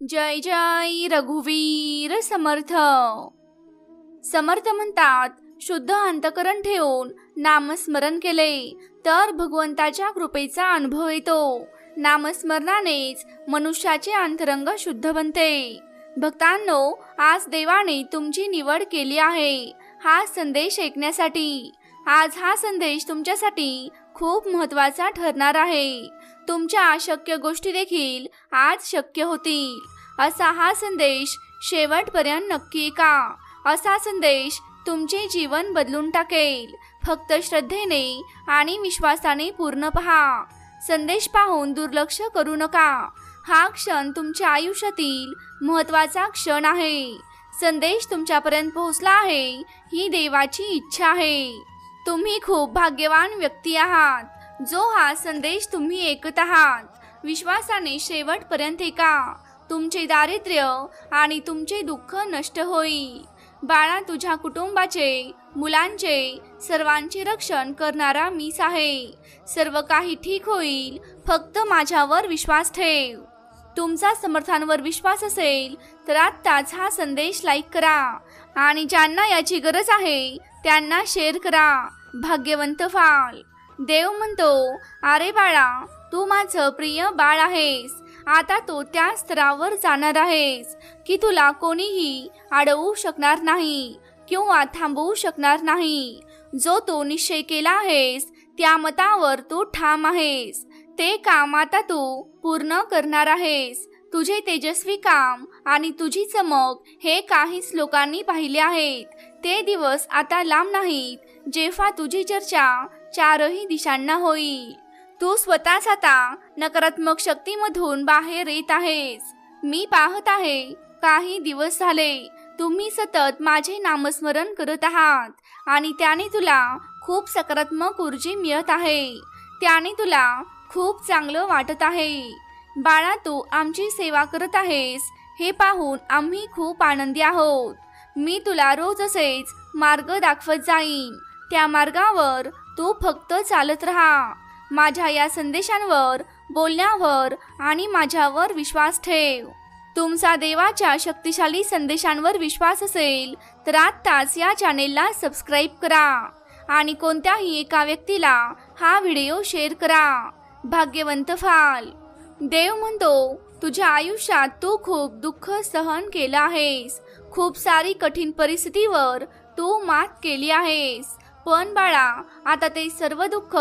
जय जय रघुवीर समर्थ। समर्थ म्हणतात, शुद्ध अंतकरण ठेवून नामस्मरण केले तर भगवंताच्या कृपेचा अनुभव येतो। नामस्मरणानेच मनुष्याचे अंतरंग शुद्ध बनते। भक्तांनो, आज देवाने तुमची निवड केली आहे हा संदेश ऐकण्यासाठी। आज हा संदेश तुमच्यासाठी खूप महत्त्वाचा ठरणार आहे। तुमच्या अशक्य गोष्टी देखील आज शक्य होतील असा हा संदेश शेवटपर्यंत नक्की ऐका। असा संदेश तुमचे जीवन बदलून टाकेल। फक्त श्रद्धेने आणि विश्वासाने पूर्ण पहा। संदेश पाहून दुर्लक्ष करू नका। हा क्षण तुमच्या आयुष्यातील महत्त्वाचा क्षण आहे। संदेश तुमच्यापर्यंत पोहोचला आहे ही देवाची इच्छा आहे। तुम्ही खूप भाग्यवान व्यक्ती आहात जो हा संदेश तुम्ही ऐकत आहात। विश्वासाने शेवटपर्यंत ऐका। तुमचे दारिद्र्य आणि तुमचे दुःख नष्ट होईल। बाळा, तुझ्या कुटुंबाचे, मुलांचे, सर्वांचे रक्षण करणारा मीच आहे। सर्व काही ठीक होईल, फक्त माझ्यावर विश्वास ठेव। तुमचा समर्थांवर विश्वास असेल तर आत्ताच हा संदेश लाईक करा आणि ज्यांना याची गरज आहे त्यांना शेअर करा। भाग्यवंत व्हाल। देव म्हणतो, अरे बाळा, तू माझं प्रिय बाळ आहेस। आता तो त्या स्तरावर जाणार आहेस की तुला कोणीही अडवू शकणार नाही किंवा थांबवू शकणार नाही। जो तो निश्चय केला आहेस त्या मतावर तू ठाम आहेस। ते काम आता तू पूर्ण करणार आहेस। तुझे तेजस्वी काम आणि तुझी चमक हे काहीच लोकांनी पाहिले आहेत। ते दिवस आता लांब नाहीत जेव्हा तुझी चर्चा चारही दिशांना होईल। तू स्वतःच आता नकारात्मक शक्तीमधून बाहेर येत आहेस। मी पाहत आहे, काही दिवस झाले तुम्ही सतत माझे नामस्मरण करत आहात आणि त्याने तुला खूप सकारात्मक ऊर्जा मिळत आहे। त्याने तुला खूप चांगलं वाटत आहे। बाळा, तू आमची सेवा करत आहेस हे पाहून आम्ही खूप आनंदी आहोत। मी तुला रोज असेच मार्ग दाखवत जाईन। त्या मार्गावर तू फक्त चालत राहा। माझ्या या संदेशांवर, बोलण्यावर आणि माझ्यावर विश्वास ठेव। तुमचा देवाच्या शक्तिशाली संदेशांवर विश्वास असेल तर आत्ताच या चॅनेलला सबस्क्राईब करा आणि कोणत्याही एका व्यक्तीला हा व्हिडिओ शेअर करा। भाग्यवंत व्हाल। देव म्हणतो, तुझ्या आयुष्यात तू खूप दुःख सहन केलं आहेस। खूप सारी कठीण परिस्थितीवर तू मात केली आहेस। पण बाळा, आता ते सर्व दुःख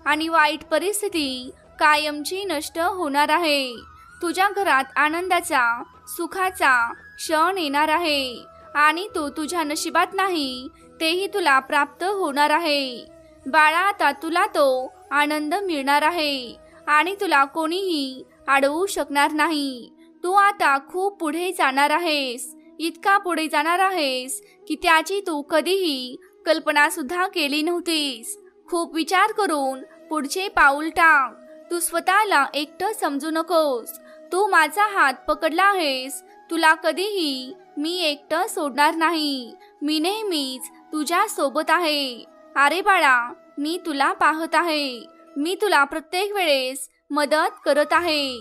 आणि वाईट परिस्थिती कायमची नष्ट होणार आहे। तुझ्या घरात आनंदाचा, सुखाचा क्षण येणार आहे आणि तू तुझ्या नशिबात नाही तेही तुला प्राप्त होणार आहे। बाळा, आता तुला तो आनंद मिळणार आहे आणि तुला कोणीही अडवू शकणार नाही। तू आता खूप पुढे जाणार आहेस। इतका पुढे जाणार आहेस की त्याची तू कधीही कल्पना सुद्धा केली नव्हतीस। खूप विचार करून पुढचे पाऊल टाक। तू स्वतःला एकटं समजू नकोस। तू माझा हात पकडला आहेस। तुला कधीही मी एकटं सोडणार नाही। मी नेहमीच तुझ्या सोबत आहे। अरे बाळा, मी तुला पाहत आहे। मी तुला प्रत्येक वेळेस मदत करत आहे।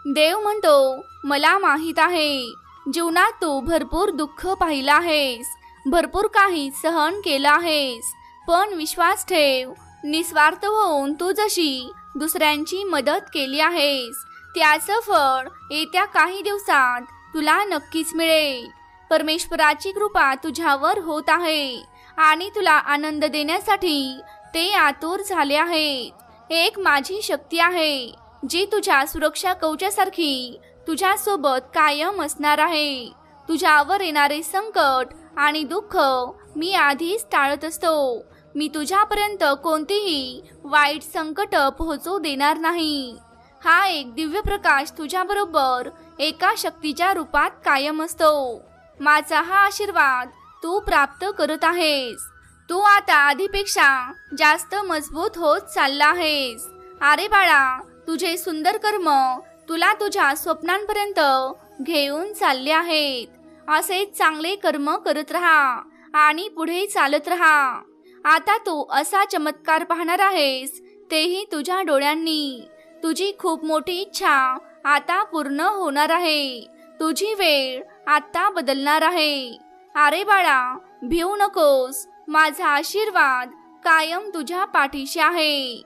देव म्हणतो, मला माहित आहे जीवनात तू भरपूर दुःख पाहिलं आहेस, भरपूर काही सहन केलं आहेस, पण विश्वास ठेव, निस्वार्थ होऊन तू जशी दुसऱ्यांची मदत केली आहेस त्याचं फळ येत्या काही दिवसात तुला नक्कीच मिळेल। परमेश्वराची कृपा तुझ्यावर होत आहे आणि तुला आनंद देण्यासाठी ते आतुर झाले आहेत। एक माझी शक्ती आहे जी तुझ्या सुरक्षा कवचासारखी तुझ्यासोबत कायम असणार आहे। तुझ्यावर येणारे संकट आणि दुःख मी आधीच टाळत असतो। मी तुझ्यापर्यंत कोणतीही वाईट संकट पोहोचू देणार नाही। हा एक दिव्य प्रकाश तुझ्याबरोबर एका शक्तीच्या रूपात कायम असतो। माझा हा आशीर्वाद तू प्राप्त करत आहेस। तू आता आधीपेक्षा जास्त मजबूत होत चालला आहेस। अरे बाळा, तुझे सुंदर कर्म तुला तुझ्या स्वप्नांपर्यंत घेऊन चालले आहेत। असेच चांगले कर्म करत राहा आणि पुढे चालत राहा। आता तू असा चमत्कार पाहणार आहेस, तेही तुझ्या डोळ्यांनी। तुझी खूप मोठी इच्छा आता पूर्ण होणार आहे। तुझी वेळ आता बदलणार आहे. अरे बाळा, भिवू नकोस. माझा आशीर्वाद कायम तुझ्या पाठीशी आहे.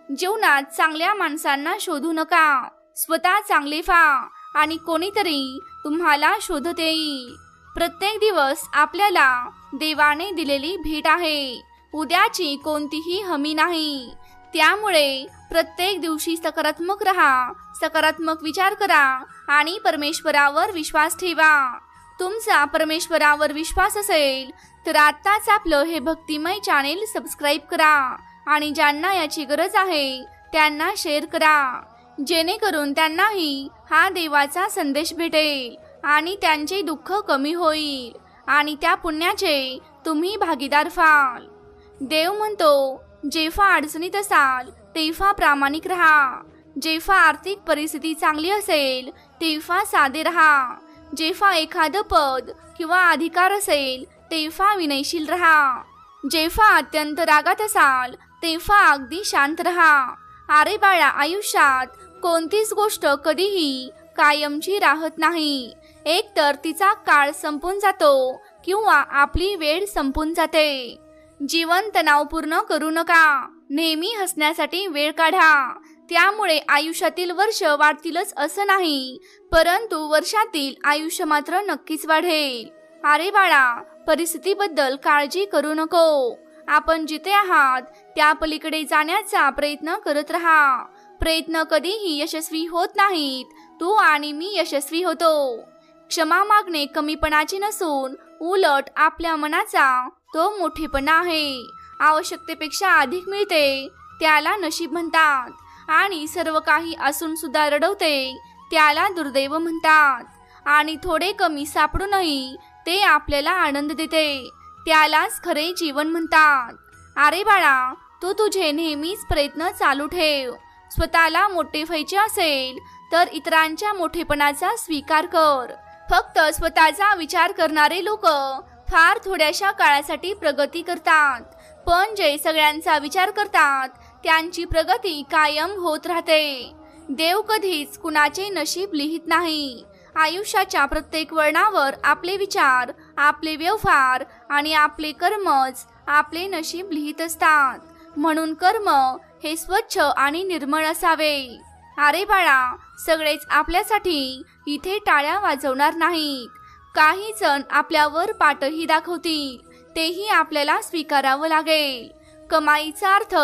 जीवनात चांगल्या माणसांना शोधू नका. स्वतः चांगले व्हा आणि कोणीतरी तुम्हाला शोधत येईल. प्रत्येक दिवस आपल्याला देवाने दिलेली भेट आहे. उद्याची कोणतीही हमी नाही. त्यामुळे प्रत्येक दिवशी सकारात्मक राहा, सकारात्मक विचार करा आणि परमेश्वरावर विश्वास ठेवा. तुमचा परमेश्वरावर विश्वास असेल तर आत्ताच आपलं हे भक्तिमय चॅनेल सबस्क्राईब करा आणि ज्यांना याची गरज आहे त्यांना शेअर करा, जेणेकरून त्यांनाही हा देवाचा संदेश भेटेल आणि त्यांचे दुःख कमी होईल आणि त्या पुण्याचे तुम्ही भागीदार व्हाल. देव म्हणतो, जेव्हा अडचणीत असाल तेव्हा प्रामाणिक राहा. जेव्हा आर्थिक परिस्थिती चांगली असेल तेव्हा साधे राहा. जेव्हा एखादं पद किंवा अधिकार असेल तेव्हा विनयशील राहा. जेव्हा अत्यंत रागात असाल तेव्हा अगदी शांत राहा. अरे बाळा, आयुष्यात कोणतीच गोष्ट कधीही कायमची राहत नाही. एक तर तिचा काळ संपून जातो किंवा आपली वेळ संपून जाते. जीवन तणावपूर्ण करू नका. नेहमी हसण्यासाठी वेळ काढा. त्यामुळे आयुष्यातील वर्ष वाढतीलच असं नाही, परंतु वर्षातील आयुष्य मात्र नक्कीच वाढेल. अरे बाळा, परिस्थितीबद्दल काळजी करू नको. आपण जिथे आहात त्या पलीकडे जाण्याचा प्रयत्न करत राहा. प्रयत्न कधीही यशस्वी होत नाहीत. तू आणि मी यशस्वी होतो. क्षमा मागणे कमीपणाचे नसून उलट आपल्या मनाचा तो मोठेपणा आहे. आवश्यकतेपेक्षा अधिक मिळते त्याला नशीब म्हणतात आणि सर्व काही असून सुद्धा रडवते त्याला दुर्दैव म्हणतात. आणि थोडे कमी सापडूनही ते आपल्याला आनंद देते त्यालाच खरे जीवन म्हणतात. अरे बाळा, तू तुझे नेहमीच प्रयत्न चालू ठेव. स्वतःला मोठे व्हायचे असेल तर इतरांच्या मोठेपणाचा स्वीकार कर. फक्त स्वतःचा विचार करणारे लोक फार थोड्याशा काळासाठी प्रगती करतात, पण जे सगळ्यांचा विचार करतात त्यांची प्रगती कायम होत राहते. देव कधीच कुणाचे नशीब लिहित नाही. आयुष्याच्या प्रत्येक वळणावर आपले विचार, आपले व्यवहार आणि आपले कर्मच आपले नशीब लिहित असतात. म्हणून कर्म हे स्वच्छ आणि निर्मळ असावे. अरे बाळा, सगळेच आपल्यासाठी इथे टाळ्या वाजवणार नाहीत. काही जण आपल्यावर पाठही दाखवतील, तेही आपल्याला स्वीकारावं लागेल. कमाईचा अर्थ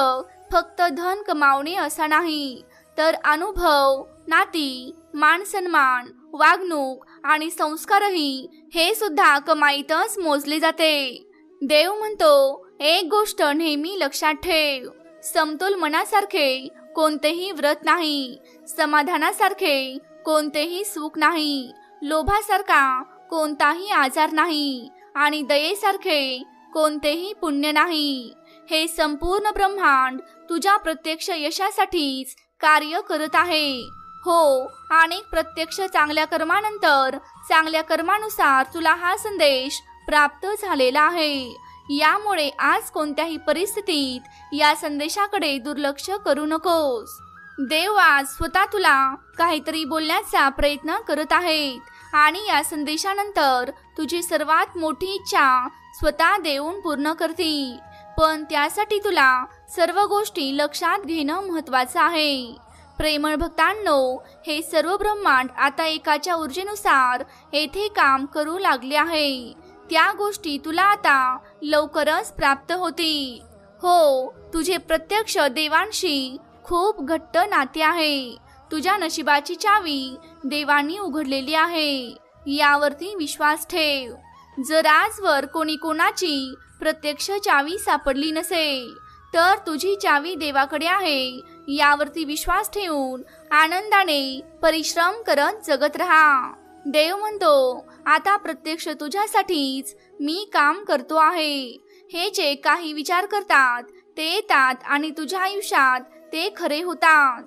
फक्त धन कमावणे असा नाही, तर अनुभव, नाती, मान सन्मान, वागणूक आणि संस्कारही हे सुद्धा कमाईतच मोजले जाते. देव म्हणतो, एक गोष्ट नेहमी लक्षात ठेव. समतोल मनासारखे कोणतेही व्रत नाही. समाधानासारखे कोणतेही सुख नाही. लोभासारखा कोणताही आजार नाही आणि दयेसारखे कोणतेही पुण्य नाही. हे संपूर्ण ब्रह्मांड तुझ्या प्रत्यक्ष यशासाठीच कार्य करत आहे. हो, आणि प्रत्यक्ष चांगल्या कर्मानंतर चांगल्या कर्मानुसार तुला हा संदेश प्राप्त झालेला आहे. यामुळे आज कोणत्याही परिस्थितीत या संदेशाकडे दुर्लक्ष करू नकोस. देव आज स्वतः तुला काहीतरी बोलण्याचा प्रयत्न करत आहेत आणि या संदेशानंतर तुझी सर्वात मोठी इच्छा स्वतः देऊन पूर्ण करतील. पण त्यासाठी तुला सर्व गोष्टी लक्षात घेणं महत्त्वाचं आहे. प्रेमळ भक्तांनो, हे सर्व ब्रह्मांड आता एकाच्या ऊर्जेनुसार येथे काम करू लागले आहे. त्या गोष्टी तुला आता लवकरच प्राप्त होतील. हो, तुझे प्रत्यक्ष देवांशी खूप घट्ट नाते आहे. तुझ्या नशिबाची चावी देवांनी उघडलेली आहे, यावरती विश्वास ठेव. जर आजवर कोणी कोणाची प्रत्यक्ष चावी सापडली नसेल तर तुझी चावी देवाकडे आहे, यावरती विश्वास ठेवून आनंदाने परिश्रम करत जगत राहा. देव म्हणतो, आता प्रत्यक्ष तुझ्यासाठीच मी काम करतो आहे. हे जे काही विचार करतात ते येतात आणि तुझ्या आयुष्यात ते खरे होतात.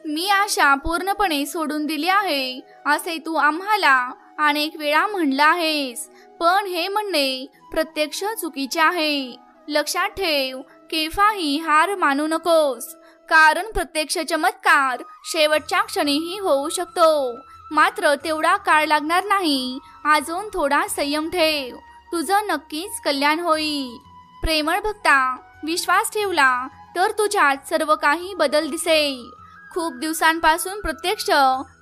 मी आशा पूर्णपणे सोडून दिली आहे असे तू आम्हाला अनेक वेळा म्हणलं आहेस, पण हे म्हणणे प्रत्यक्ष चुकीचे आहे. लक्षात ठेव, केव्हाही हार मानू नकोस, कारण प्रत्यक्ष चमत्कार शेवटच्या क्षणीही होऊ शकतो. मात्र तेवढा काळ लागणार नाही, अजून थोडा संयम ठेव, तुझं नक्कीच कल्याण होईल. प्रेमळ भक्ता, विश्वास ठेवला तर तुझ्यात सर्व काही बदल दिसेल. खूप दिवसांपासून प्रत्यक्ष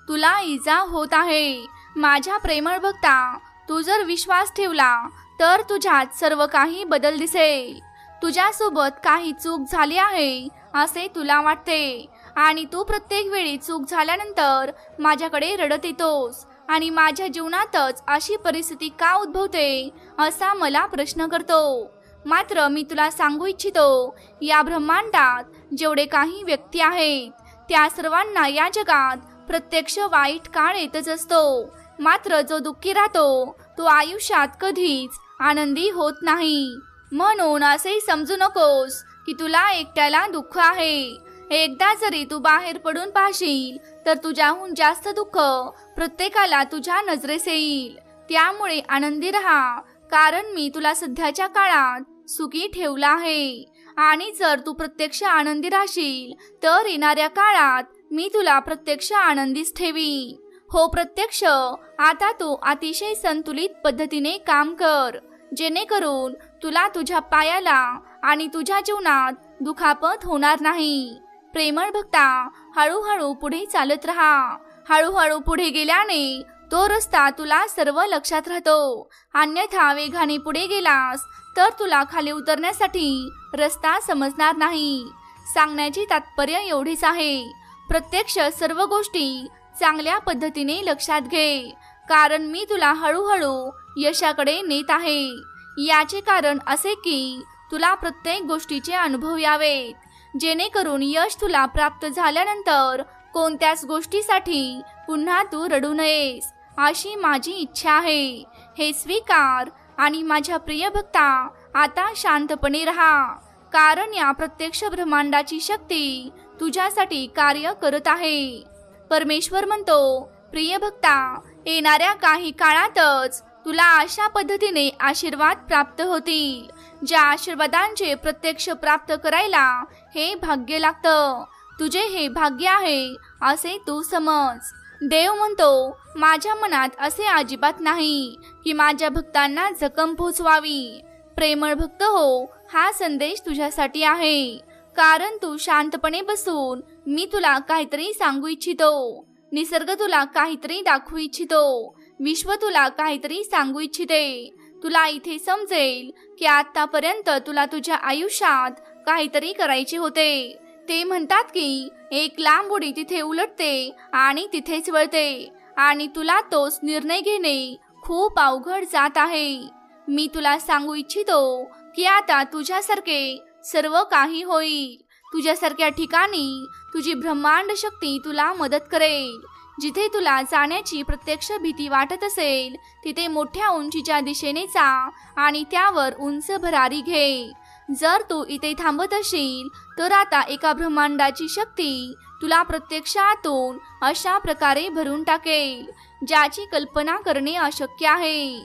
तुला इजा होत आहे. माझ्या प्रेमळ भक्ता, तू जर विश्वास ठेवला तर तुझ्यात सर्व काही बदल दिसेल. तुझ्यासोबत काही चूक झाली आहे असे तुला वाटते आणि तू प्रत्येक वेळी चूक झाल्यानंतर माझ्याकडे रडत येतोस आणि माझ्या जीवनातच अशी परिस्थिती का उद्भवते असा मला प्रश्न करतो. मात्र मी तुला सांगू इच्छितो, या ब्रह्मांडात जेवढे काही व्यक्ती आहेत त्या सर्वांना या जगात प्रत्यक्ष वाईट काळ येतच असतो. मात्र जो दुःखी राहतो तो आयुष्यात कधीच आनंदी होत नाही. म्हणून असे समजू नकोस की तुला एकट्याला दुःख आहे. एकदा जरी तू बाहेर पडून पाहशील तर तुझ्याहून जास्त दुःख प्रत्येकाला तुझ्या नजरेस येईल. त्यामुळे आनंदी राहा, कारण मी तुला सध्याच्या काळात सुखी ठेवला आहे. आणि जर तू प्रत्यक्ष आनंदी राहशील तर येणाऱ्या काळात मी तुला प्रत्यक्ष आनंदीच ठेवी. हो प्रत्यक्ष, आता तू अतिशय संतुलित पद्धतीने काम कर, जेणेकरून तुला तुझ्या पायाला आणि तुझ्या जीवनात दुखापत होणार नाही. प्रेमळ भक्ता, हळूहळू पुढे चालत राहा. हळूहळू पुढे गेल्याने तो रस्ता तुला सर्व लक्षात राहतो. अन्यथा वेगाने पुढे गेलास तर तुला खाली उतरण्यासाठी रस्ता समजणार नाही. सांगण्याची तात्पर्य एवढेच आहे, प्रत्यक्ष सर्व गोष्टी चांगल्या पद्धतीने लक्षात घे, कारण मी तुला हळूहळू यशाकडे नेत आहे. याचे कारण असे की तुला प्रत्येक गोष्टीचे अनुभव यावेत, जेणेकरून यश तुला प्राप्त झाल्यानंतर कोणत्याच गोष्टीसाठी पुन्हा तू रडू नयेस, अशी माझी इच्छा आहे. हे स्वीकार आणि माझ्या प्रिय भक्ता, आता शांतपणे राहा, कारण या प्रत्यक्ष ब्रह्मांडाची शक्ती तुझ्यासाठी कार्य करत आहे. परमेश्वर म्हणतो, प्रिय भक्ता, येणाऱ्या काही काळातच तुला अशा पद्धतीने आशीर्वाद प्राप्त होतील, ज्या आशीर्वादांचे प्रत्यक्ष प्राप्त करायला हे भाग्य लागतं. तुझे हे भाग्य आहे असे तू समज. देव म्हणतो, माझ्या मनात असे अजिबात नाही की माझ्या भक्तांना जखम पोचवावी. प्रेमळ भक्त हो, हा संदेश तुझ्यासाठी आहे, कारण तू शांतपणे बसून मी तुला काहीतरी सांगू इच्छितो. निसर्ग तुला काहीतरी दाखवू इच्छितो. विश्व तुला काहीतरी सांगू इच्छिते. तुला इथे समजेल की आतापर्यंत तुला तुझ्या आयुष्यात काहीतरी करायचे होते. ते म्हणतात की एक लांब उडी तिथे उलटते आणि तिथेच वळते, आणि तुला तोच निर्णय घेणे खूप अवघड जात आहे. मी तुला सांगू इच्छितो की आता तुझ्यासारखे सर्व काही होईल. तुझ्यासारख्या ठिकाणी तुझी ब्रह्मांड शक्ती तुला मदत करेल. जिथे तुला जाण्याची प्रत्यक्ष भीती वाटत असेल तिथे मोठ्या उंचीच्या दिशेने जा आणि त्यावर उंच भरारी घे. जर तू इथे थांबत असशील तर आता एका ब्रह्मांडाची शक्ती तुला प्रत्यक्षातून अशा प्रकारे भरून टाकेल, ज्याची कल्पना करणे अशक्य आहे.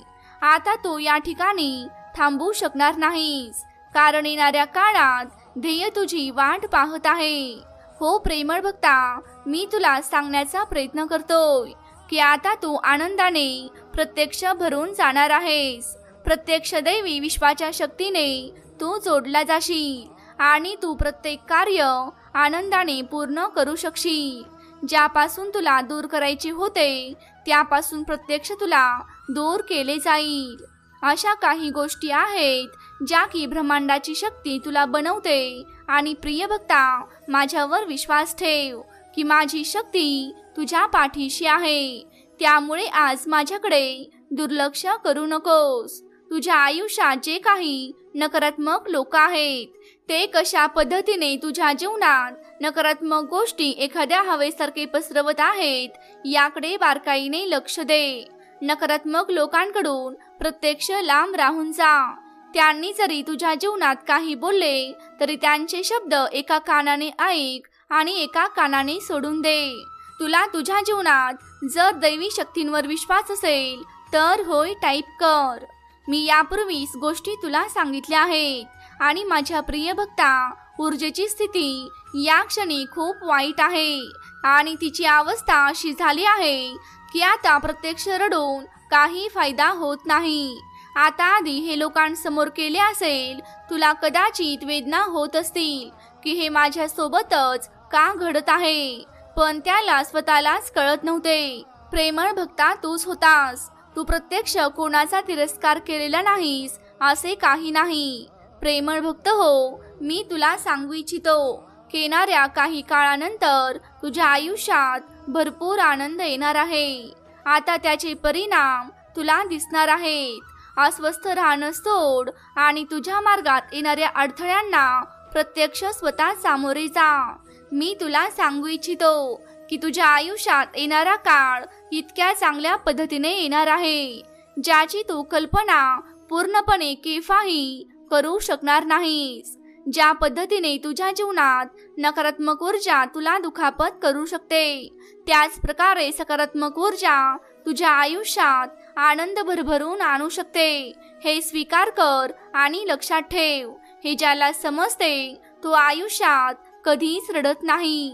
आता तू या ठिकाणी थांबू शकणार नाहीस, कारण येणाऱ्या काळात ध्येय तुझी वाट पाहत आहे. हो प्रेमळ भक्ता, मी तुला सांगण्याचा प्रयत्न करतोय की आता तू आनंदाने प्रत्यक्ष भरून जाणार आहेस. प्रत्यक्ष दैवी विश्वाच्या शक्तीने तू जोडला जाशील आणि तू प्रत्येक कार्य आनंदाने पूर्ण करू शकशील. ज्यापासून तुला दूर करायचे होते त्यापासून प्रत्यक्ष तुला दूर केले जाईल. अशा काही गोष्टी आहेत ज्या की ब्रह्मांडाची शक्ती तुला बनवते. आणि प्रिय भक्ता, माझ्यावर विश्वास ठेव की माझी शक्ती तुझ्या पाठीशी आहे. त्यामुळे आज माझ्याकडे दुर्लक्ष करू नकोस. तुझ्या आयुष्यात जे काही नकारात्मक लोक आहेत ते कशा पद्धतीने तुझ्या जीवनात नकारात्मक गोष्टी एखाद्या हवेसारखे पसरवत आहेत याकडे बारकाईने लक्ष दे. नकारात्मक लोकांकडून प्रत्यक्ष लांब राहून जा. त्यांनी जरी तुझ्या जीवनात काही बोलले तरी त्यांचे शब्द एका कानाने ऐक आणि एका कानाने सोडून दे. तुला तुझ्या जीवनात जर दैवी शक्तींवर विश्वास असेल तर होय टाईप कर. मी यापूर्वीच गोष्टी तुला सांगितल्या आहेत आणि माझ्या प्रिय भक्ता, ऊर्जेची स्थिती या क्षणी खूप वाईट आहे आणि तिची अवस्था अशी झाली आहे की आता प्रत्यक्ष रडून काही फायदा होत नाही. आता आधी हे लोकांसमोर केले असेल, तुला कदाचित वेदना होत असतील की हे माझ्या सोबतच का घडत आहे, पण त्याला स्वतःलाच कळत नव्हते. प्रेमळ भक्ता तूच होतास. तू प्रत्यक्ष कोणाचा तिरस्कार केलेला नाहीस असे काही नाही. प्रेमळ भक्त हो, मी तुला सांगू इच्छितो, येणाऱ्या काही काळानंतर तुझ्या आयुष्यात भरपूर आनंद येणार आहे. आता त्याचे परिणाम तुला दिसणार आहेत. अस्वस्थ राहणं सोड आणि तुझ्या मार्गात येणाऱ्या अडथळ्यांना प्रत्यक्ष स्वतः सामोरे जा. मी तुला सांगू इच्छितो की तुझ्या आयुष्यात येणारा काळ इतक्या चांगल्या पद्धतीने येणार आहे, ज्याची तू कल्पना पूर्णपणे केव्हाही करू शकणार नाहीस. ज्या पद्धतीने तुझ्या जीवनात नकारात्मक ऊर्जा तुला दुखापत करू शकते, त्याच प्रकारे सकारात्मक ऊर्जा तुझ्या आयुष्यात आनंद भरभरून आणू शकते. हे स्वीकार कर आणि लक्षात ठेव, हे ज्याला समजते तो आयुष्यात कधीच रडत नाही.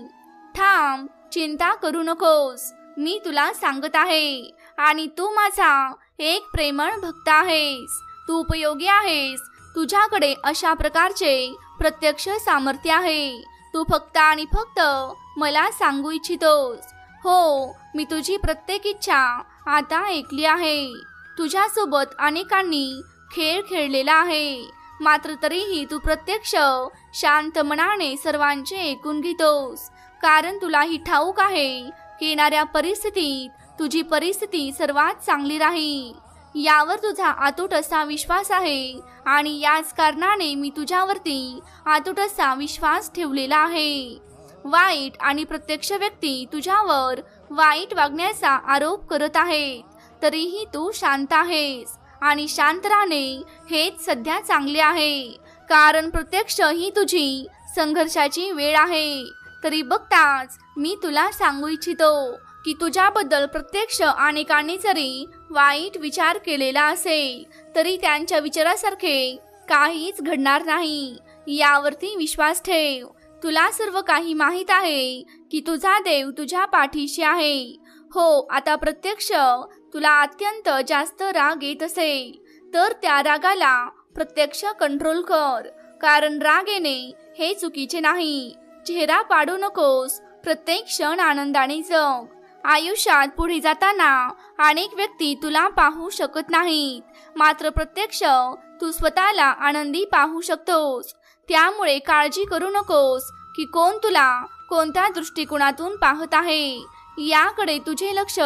थांब, चिंता करू नकोस, मी तुला सांगत आहे आणि तू माझा एक प्रेमळ भक्त आहेस. तू उपयोगी आहेस. तुझ्याकडे अशा प्रकारचे प्रत्यक्ष सामर्थ्य आहे. तू फक्त आणि फक्त मला सांगू इच्छितोस. हो, मी तुझी प्रत्येक इच्छा आता ऐकली आहे. तुझ्यासोबत अनेकांनी खेळ खेळलेला आहे, मात्र तरीही तू प्रत्यक्ष शांत मनाने सर्वांचे ऐकून घेतोस, कारण तुलाही ठाऊक आहे की येणाऱ्या परिस्थितीत तुझी परिस्थिती सर्वात चांगली राहील. यावर तुझा अतूट असा विश्वास आहे आणि याच कारणाने मी तुझ्यावरती अतूट असा विश्वास ठेवलेला आहे. वाईट आणि प्रत्यक्ष व्यक्ती तुझ्यावर वाईट वागण्याचा आरोप करत आहेत, तरीही तू शांत आहेस आणि शांत राहणे हेच सध्या चांगले आहे, कारण प्रत्यक्ष ही तुझी संघर्षाची वेळ आहे. तरी बघताच मी तुला सांगू इच्छितो की तुझ्याबद्दल प्रत्यक्ष अनेकांनी जरी वाईट विचार केलेला असेल, तरी त्यांच्या विचारासारखे काहीच घडणार नाही. यावरती विश्वास ठेव. तुला सर्व काही माहीत आहे की तुझा देव तुझ्या पाठीशी आहे. हो, आता प्रत्यक्ष तुला अत्यंत जास्त राग येत असेल तर त्या रागाला प्रत्यक्ष कंट्रोल कर, कारण राग येणे हे चुकीचे नाही. चेहरा पाडू नकोस. प्रत्येक क्षण आनंदाने जग. आयुष्यात पुढे जाताना अनेक व्यक्ती तुला पाहू शकत नाहीत, मात्र प्रत्यक्ष तू स्वतःला आनंदी पाहू शकतोस. त्यामुळे काळजी करू नकोस की कोण तुला कोणत्या दृष्टिकोनातून पाहत आहे. याकडे तुझे लक्ष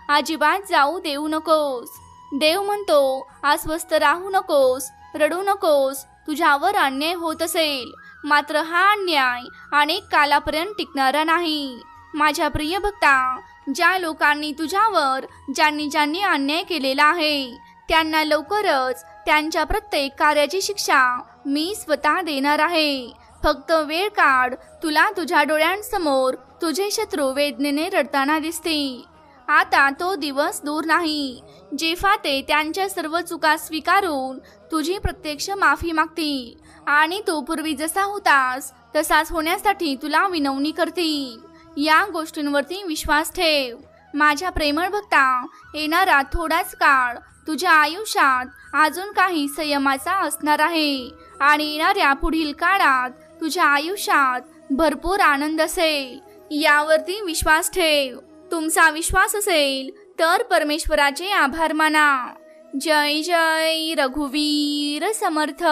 अजिबात जाऊ देऊ नकोस. देव म्हणतो, अस्वस्थ राहू नकोस, रडू नकोस. तुझ्यावर अन्याय होत असेल, मात्र हा अन्याय अनेक कालापर्यंत टिकणारा नाही. माझ्या प्रिय भक्ता, ज्या लोकांनी तुझ्यावर ज्यांनी अन्याय केलेला आहे, त्यांना लवकरच त्यांच्या प्रत्येक कार्याची शिक्षा मी स्वतः देणार आहे. फक्त वेळ काढ. तुला तुझ्या डोळ्यांसमोर तुझे शत्रू वेदनेने रडताना दिसतील. आता तो दिवस दूर नाही जेव्हा ते त्यांच्या सर्व चुका स्वीकारून तुझी प्रत्यक्ष माफी मागतील आणि तू पूर्वी जसा होतास तसाच होण्यासाठी तुला विनवणी करतील. या गोष्टींवरती विश्वास ठेव. माझ्या प्रेमळ भक्ता, येणारा थोडाच काळ तुझ्या आयुष्यात अजून काही संयमाचा असणार आहे आणि येणाऱ्या पुढील काळात तुझ्या आयुष्यात भरपूर आनंद असेल. यावरती विश्वास ठेव. तुमचा विश्वास असेल तर परमेश्वराचे आभार माना. जय जय रघुवीर समर्थ.